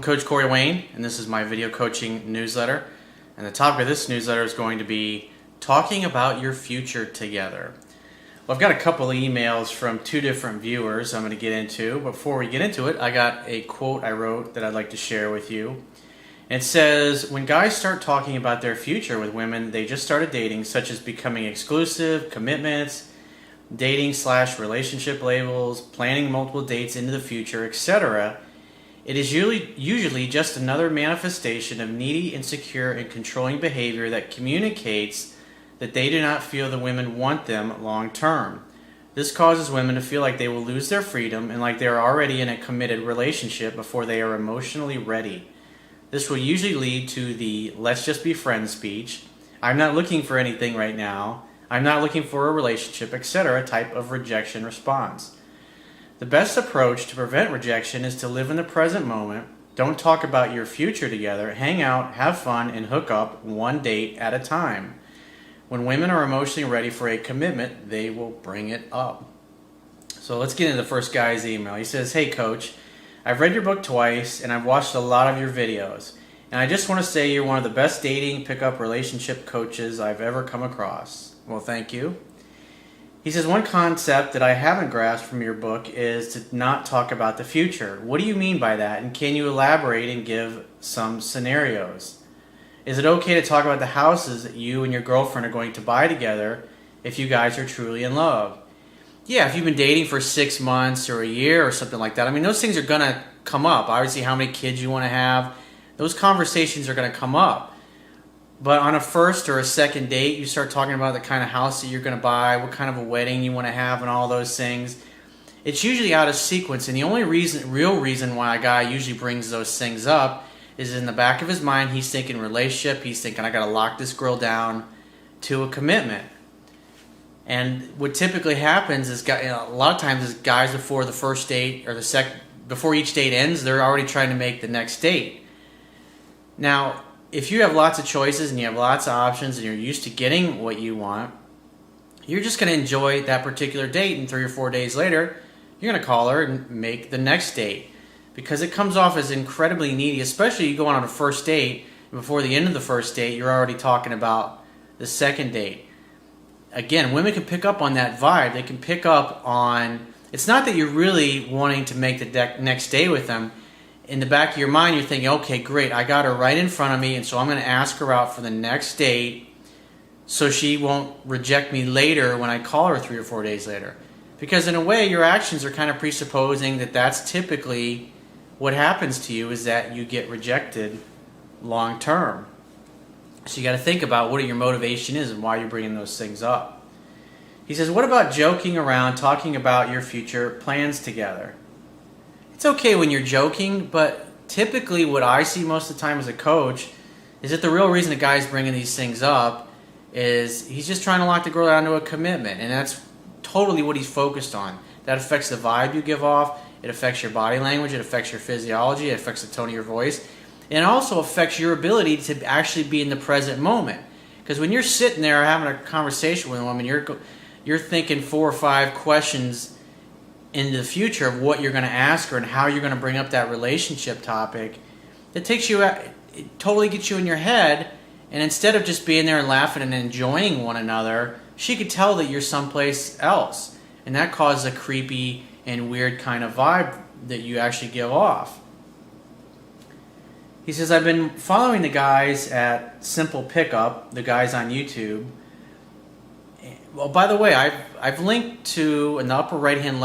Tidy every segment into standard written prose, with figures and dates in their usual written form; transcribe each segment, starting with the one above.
Coach Corey Wayne, and this is my video coaching newsletter. And the topic of this newsletter is going to be talking about your future together. Well, I've got a couple of emails from two different viewers I'm going to get into. Before we get into it, I got a quote I wrote that I'd like to share with you. It says, when guys start talking about their future with women they just started dating, such as becoming exclusive, commitments, dating/relationship labels, planning multiple dates into the future, etc., it is usually just another manifestation of needy, insecure, and controlling behavior that communicates that they do not feel the women want them long term. This causes women to feel like they will lose their freedom and like they are already in a committed relationship before they are emotionally ready. This will usually lead to the "let's just be friends" speech, "I'm not looking for anything right now," "I'm not looking for a relationship," etc. type of rejection response. The best approach to prevent rejection is to live in the present moment. Don't talk about your future together. Hang out, have fun, and hook up one date at a time. When women are emotionally ready for a commitment, they will bring it up. So let's get into the first guy's email. He says, "Hey Coach, I've read your book twice and I've watched a lot of your videos. And I just want to say you're one of the best dating, pickup, relationship coaches I've ever come across." Well, thank you. He says, "One concept that I haven't grasped from your book is to not talk about the future. What do you mean by that? And can you elaborate and give some scenarios? Is it okay to talk about the houses that you and your girlfriend are going to buy together if you guys are truly in love?" Yeah, if you've been dating for 6 months or a year or something like that, I mean, those things are going to come up. Obviously, how many kids you want to have, those conversations are going to come up. But on a first or a second date, you start talking about the kind of house that you're going to buy, what kind of a wedding you want to have, and all those things. It's usually out of sequence, and the only real reason why a guy usually brings those things up is in the back of his mind, he's thinking relationship, he's thinking, I got to lock this girl down to a commitment. And what typically happens is, a lot of times, is guys before the first date or before each date ends, they're already trying to make the next date. Now, if you have lots of choices and you have lots of options and you're used to getting what you want, you're just going to enjoy that particular date, and 3 or 4 days later, you're going to call her and make the next date. Because it comes off as incredibly needy, especially you go on a first date, and before the end of the first date, you're already talking about the second date. Again, women can pick up on that vibe. They can pick up on, it's not that you're really wanting to make the next day with them. In the back of your mind, you're thinking, okay, great, I got her right in front of me, and so I'm going to ask her out for the next date so she won't reject me later when I call her 3 or 4 days later. Because in a way, your actions are kind of presupposing that that's typically what happens to you, is that you get rejected long term. So you got to think about what your motivation is and why you're bringing those things up. He says, what about joking around, talking about your future plans together? It's okay when you're joking, but typically what I see most of the time as a coach is that the real reason the guy's bringing these things up is he's just trying to lock the girl down to a commitment, and that's totally what he's focused on. That affects the vibe you give off, it affects your body language, it affects your physiology, it affects the tone of your voice, and it also affects your ability to actually be in the present moment. Because when you're sitting there having a conversation with a woman, you're thinking 4 or 5 questions into the future of what you're going to ask her and how you're going to bring up that relationship topic. It totally gets you in your head, and instead of just being there and laughing and enjoying one another, she could tell that you're someplace else, and that causes a creepy and weird kind of vibe that you actually give off. He says, I've been following the guys at Simple Pickup, the guys on YouTube. Well, by the way, I've linked to in the upper right-hand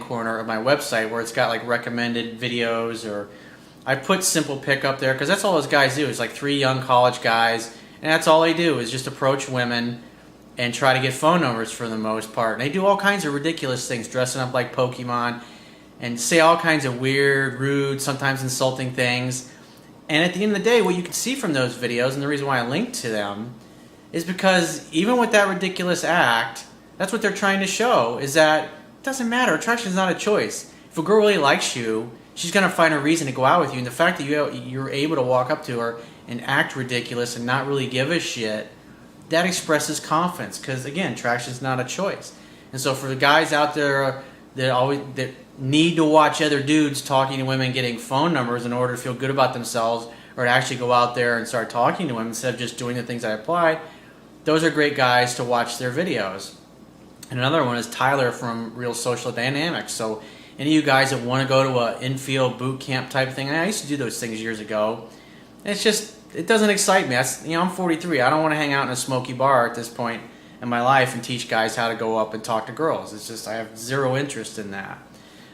corner of my website where it's got like recommended videos, or I put Simple Pickup there because that's all those guys do. It's like 3 young college guys, and that's all they do is just approach women and try to get phone numbers for the most part. And they do all kinds of ridiculous things, dressing up like Pokemon, and say all kinds of weird, rude, sometimes insulting things. And at the end of the day, what you can see from those videos, and the reason why I linked to them, is because even with that ridiculous act, that's what they're trying to show, is that it doesn't matter. Attraction is not a choice. If a girl really likes you, she's going to find a reason to go out with you. And the fact that you're able to walk up to her and act ridiculous and not really give a shit, that expresses confidence. Because, again, attraction is not a choice. And so for the guys out there that need to watch other dudes talking to women, getting phone numbers in order to feel good about themselves, or to actually go out there and start talking to women instead of just doing the things I apply, those are great guys to watch their videos. And another one is Tyler from Real Social Dynamics. So any of you guys that want to go to an infield boot camp type thing, I used to do those things years ago. It's just, it doesn't excite me. I'm 43. I don't want to hang out in a smoky bar at this point in my life and teach guys how to go up and talk to girls. It's just, I have zero interest in that.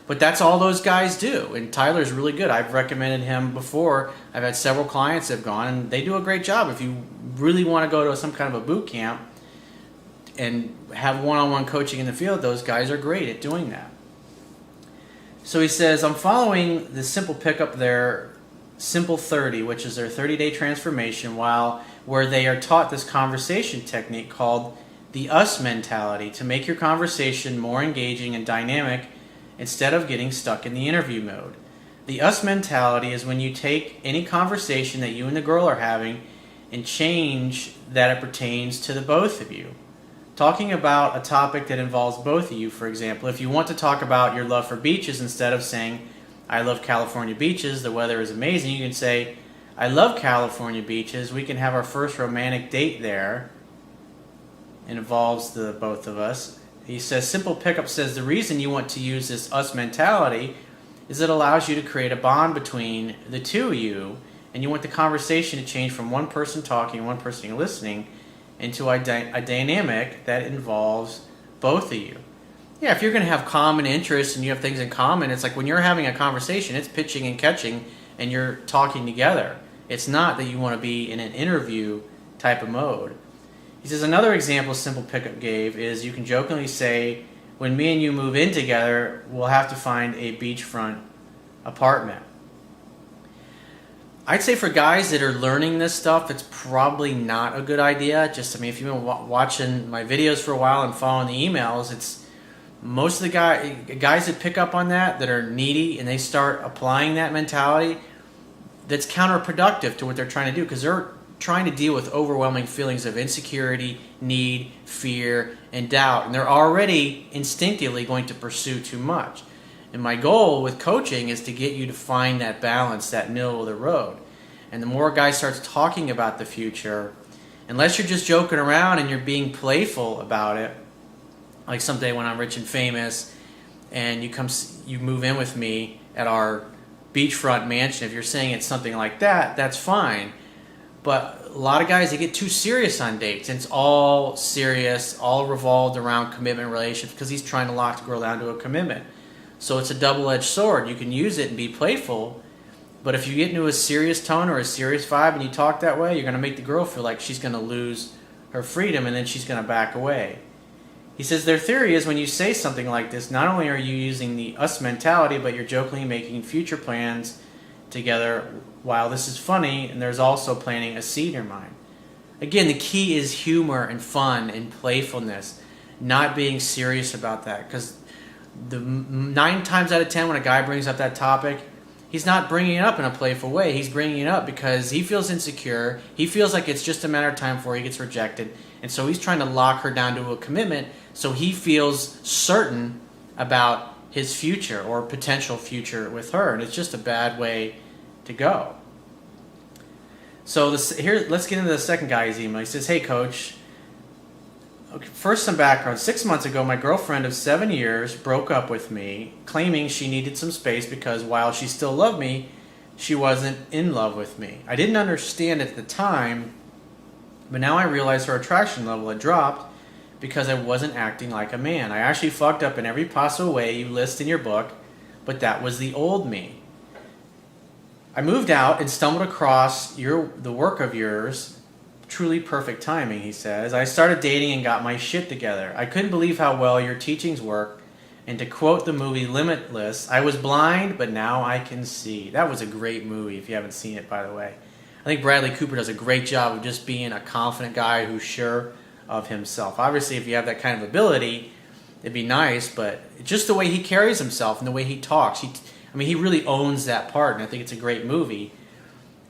But that's all those guys do, and Tyler's really good. I've recommended him before. I've had several clients that have gone, and they do a great job. If you really want to go to some kind of a boot camp and have one-on-one coaching in the field, those guys are great at doing that. So he says, I'm following the Simple Pickup their Simple 30, which is their 30-day transformation, where they are taught this conversation technique called the us mentality to make your conversation more engaging and dynamic instead of getting stuck in the interview mode. The us mentality is when you take any conversation that you and the girl are having and change that it pertains to the both of you. Talking about a topic that involves both of you, for example, if you want to talk about your love for beaches, instead of saying, I love California beaches, the weather is amazing, you can say, I love California beaches, we can have our first romantic date there. It involves the both of us. He says, Simple Pickup says the reason you want to use this us mentality is it allows you to create a bond between the two of you, and you want the conversation to change from one person talking and one person listening into a dynamic that involves both of you. Yeah, if you're going to have common interests and you have things in common, it's like when you're having a conversation, it's pitching and catching and you're talking together. It's not that you want to be in an interview type of mode. He says another example Simple Pickup gave is you can jokingly say, when me and you move in together, we'll have to find a beachfront apartment. I'd say for guys that are learning this stuff, it's probably not a good idea. If you've been watching my videos for a while and following the emails, it's most of the guys that pick up on that are needy and they start applying that mentality, that's counterproductive to what they're trying to do, because they're trying to deal with overwhelming feelings of insecurity, need, fear, and doubt. And they're already instinctively going to pursue too much. And my goal with coaching is to get you to find that balance, that middle of the road. And the more a guy starts talking about the future, unless you're just joking around and you're being playful about it, like someday when I'm rich and famous and you move in with me at our beachfront mansion, if you're saying it's something like that, that's fine. But a lot of guys, they get too serious on dates. And it's all serious, all revolved around commitment relationships, because he's trying to lock the girl down to a commitment. So it's a double-edged sword. You can use it and be playful, but if you get into a serious tone or a serious vibe and you talk that way, you're going to make the girl feel like she's going to lose her freedom and then she's going to back away. He says their theory is when you say something like this, not only are you using the us mentality, but you're jokingly making future plans together while this is funny, and there's also planting a seed in your mind. Again, the key is humor and fun and playfulness, not being serious about that, because 9 times out of 10 when a guy brings up that topic, he's not bringing it up in a playful way. He's bringing it up because he feels insecure. He feels like it's just a matter of time before he gets rejected. And so he's trying to lock her down to a commitment so he feels certain about his future or potential future with her. And it's just a bad way to go. So here, let's get into the second guy's email. He says, hey, Coach. Okay, first, some background. 6 months ago, my girlfriend of 7 years broke up with me, claiming she needed some space because while she still loved me, she wasn't in love with me. I didn't understand it at the time, but now I realize her attraction level had dropped because I wasn't acting like a man. I actually fucked up in every possible way you list in your book, but that was the old me. I moved out and stumbled across the work of yours. Truly perfect timing, he says. I started dating and got my shit together. I couldn't believe how well your teachings work. And to quote the movie Limitless, I was blind, but now I can see. That was a great movie, if you haven't seen it, by the way. I think Bradley Cooper does a great job of just being a confident guy who's sure of himself. Obviously, if you have that kind of ability, it'd be nice, but just the way he carries himself and the way he talks, he really owns that part, and I think it's a great movie.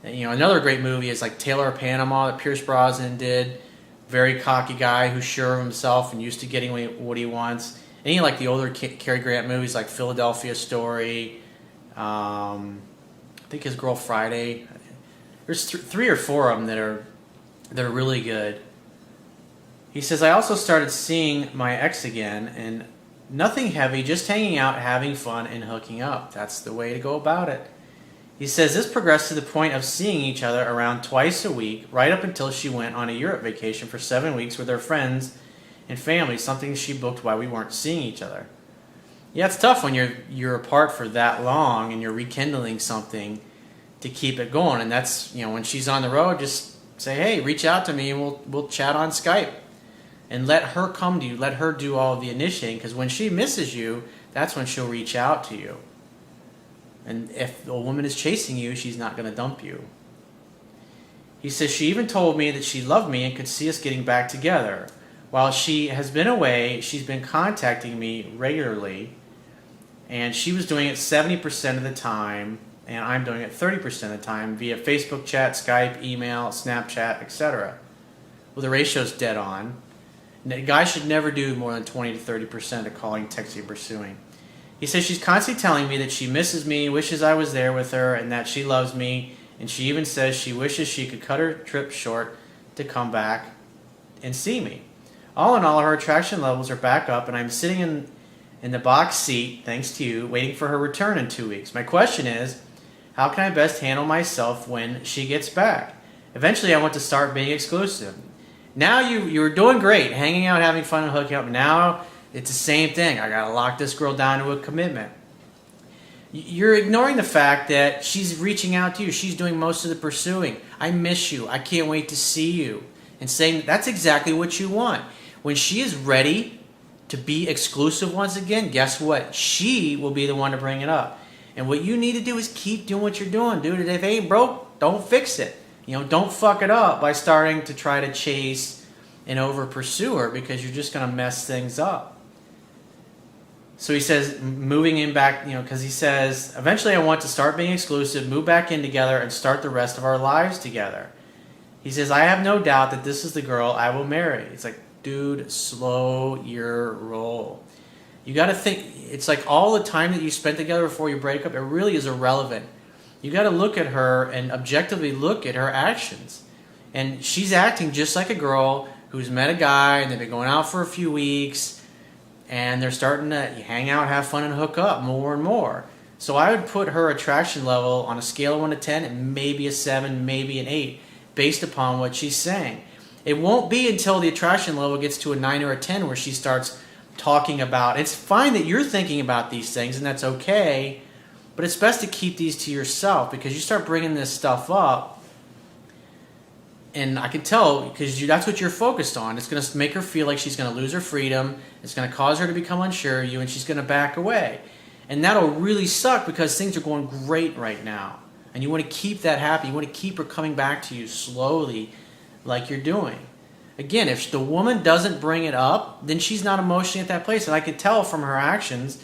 Another great movie is like Taylor of Panama that Pierce Brosnan did. Very cocky guy who's sure of himself and used to getting what he wants. Any like the older Cary Grant movies like Philadelphia Story, I think His Girl Friday. There's 3 or 4 of them that are really good. He says, I also started seeing my ex again, and nothing heavy, just hanging out, having fun, and hooking up. That's the way to go about it. He says this progressed to the point of seeing each other around twice a week, right up until she went on a Europe vacation for 7 weeks with her friends and family, something she booked while we weren't seeing each other. Yeah, it's tough when you're apart for that long and you're rekindling something to keep it going. And that's, when she's on the road, just say, hey, reach out to me and we'll chat on Skype. And let her come to you. Let her do all of the initiating, because when she misses you, that's when she'll reach out to you. And if a woman is chasing you, she's not going to dump you. He says she even told me that she loved me and could see us getting back together. While she has been away, she's been contacting me regularly, and she was doing it 70% of the time, and I'm doing it 30% of the time via Facebook chat, Skype, email, Snapchat, etc. Well, the ratio's dead on. A guy should never do more than 20 to 30% of calling, texting, pursuing. He says she's constantly telling me that she misses me, wishes I was there with her, and that she loves me, and she even says she wishes she could cut her trip short to come back and see me. All in all, her attraction levels are back up, and I'm sitting in the box seat, thanks to you, waiting for her return in 2 weeks. My question is, how can I best handle myself when she gets back? Eventually, I want to start being exclusive. Now you're doing great, hanging out, having fun, and hooking up. Now it's the same thing. I gotta lock this girl down to a commitment. You're ignoring the fact that she's reaching out to you. She's doing most of the pursuing. I miss you. I can't wait to see you. And saying that's exactly what you want. When she is ready to be exclusive once again, guess what? She will be the one to bring it up. And what you need to do is keep doing what you're doing, dude. If it ain't broke, don't fix it. Don't fuck it up by starting to try to chase and over pursue her, because you're just going to mess things up. So he says, moving in back, because he says, eventually I want to start being exclusive, move back in together, and start the rest of our lives together. He says, I have no doubt that this is the girl I will marry. It's like, dude, slow your roll. You got to think, it's like all the time that you spent together before you break up, it really is irrelevant. You got to look at her and objectively look at her actions. And she's acting just like a girl who's met a guy and they've been going out for a few weeks and they're starting to hang out, have fun, and hook up more and more. So I would put her attraction level on a scale of 1 to 10 and maybe a 7, maybe an 8, based upon what she's saying. It won't be until the attraction level gets to a 9 or a 10 where she starts talking about, it's fine that you're thinking about these things and that's okay, but it's best to keep these to yourself, because you start bringing this stuff up, and I can tell, because that's what you're focused on. It's going to make her feel like she's going to lose her freedom. It's going to cause her to become unsure of you, and she's going to back away. And that'll really suck, because things are going great right now. And you want to keep that happy. You want to keep her coming back to you slowly like you're doing. Again, if the woman doesn't bring it up, then she's not emotionally at that place. And I can tell from her actions,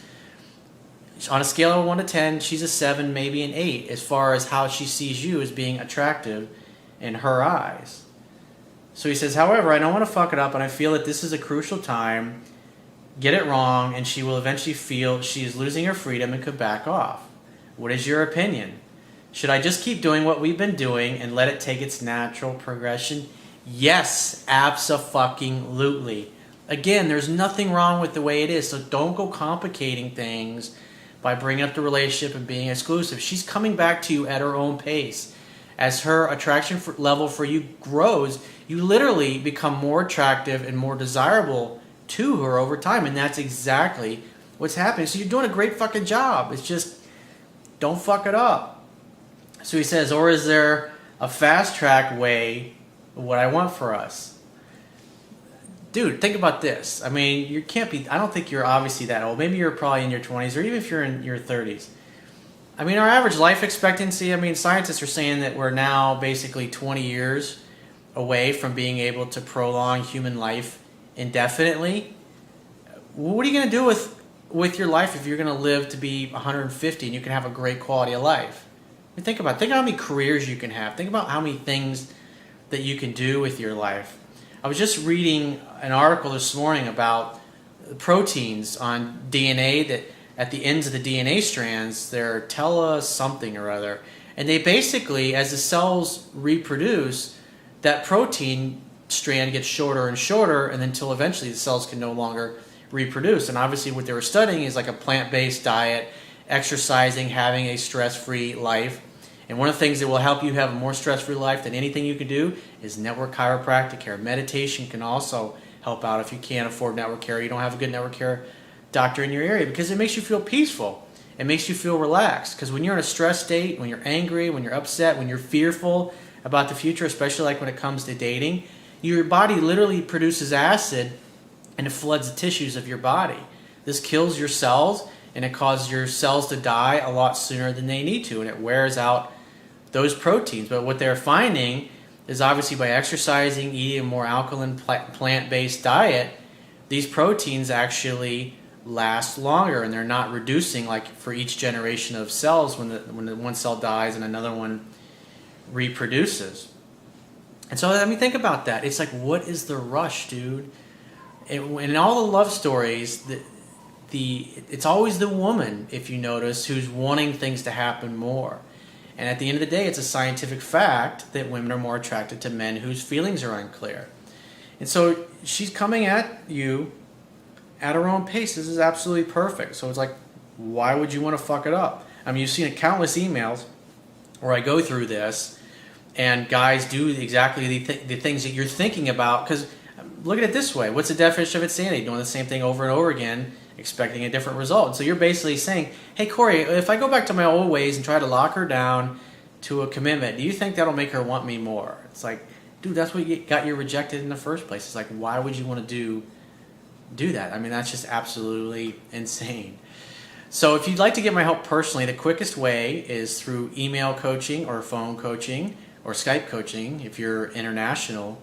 on a scale of 1 to 10, she's a 7, maybe an 8, as far as how she sees you as being attractive in her eyes. So he says, however, I don't want to fuck it up, and I feel that this is a crucial time. Get it wrong, and she will eventually feel she is losing her freedom and could back off. What is your opinion? Should I just keep doing what we've been doing and let it take its natural progression? Yes, abso-fucking-lutely. Again, there's nothing wrong with the way it is, so don't go complicating things by bringing up the relationship and being exclusive. She's coming back to you at her own pace. As her attraction level for you grows, you literally become more attractive and more desirable to her over time, and that's exactly what's happening. So you're doing a great fucking job. It's just, don't fuck it up. So he says, or is there a fast track way of what I want for us? Dude, think about this. I mean, you can't be, I don't think you're obviously that old. Maybe you're probably in your 20s, or even if you're in your 30s. I mean, our average life expectancy, I mean, scientists are saying that we're now basically 20 years away from being able to prolong human life indefinitely. What are you going to do with your life if you're going to live to be 150 and you can have a great quality of life? I mean, think about how many careers you can have. Think about how many things that you can do with your life. I was just reading an article this morning about proteins on DNA that at the ends of the DNA strands, they're tele something or other. And they basically, as the cells reproduce, that protein strand gets shorter and shorter, and until eventually the cells can no longer reproduce. And obviously what they were studying is like a plant-based diet, exercising, having a stress-free life. And one of the things that will help you have a more stress-free life than anything you can do is network chiropractic care. Meditation can also help out if you can't afford network care. You don't have a good network care doctor in your area, because it makes you feel peaceful. It makes you feel relaxed, because when you're in a stress state, when you're angry, when you're upset, when you're fearful about the future, especially like when it comes to dating, your body literally produces acid and it floods the tissues of your body. This kills your cells, and it causes your cells to die a lot sooner than they need to, and it wears out those proteins. But what they're finding is obviously by exercising, eating a more alkaline plant-based diet, these proteins actually last longer, and they're not reducing like for each generation of cells when the one cell dies and another one reproduces. And so I mean, think about that. It's like, what is the rush, dude? In all the love stories, it's always the woman, if you notice, who's wanting things to happen more. And at the end of the day, it's a scientific fact that women are more attracted to men whose feelings are unclear. And so she's coming at you at her own pace. This is absolutely perfect. So it's like, why would you want to fuck it up? I mean, you've seen countless emails where I go through this, and guys do exactly the things that you're thinking about. Because look at it this way. What's the definition of insanity? Doing the same thing over and over again, expecting a different result. So you're basically saying, hey, Corey, if I go back to my old ways and try to lock her down to a commitment, do you think that'll make her want me more? It's like, dude, that's what got you rejected in the first place. It's like, why would you want to do that? I mean, that's just absolutely insane. So if you'd like to get my help personally, the quickest way is through email coaching or phone coaching or Skype coaching if you're international.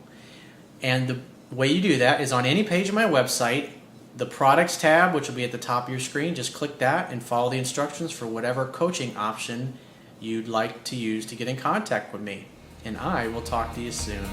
And the way you do that is on any page of my website, the products tab, which will be at the top of your screen. Just click that and follow the instructions for whatever coaching option you'd like to use to get in contact with me. And I will talk to you soon.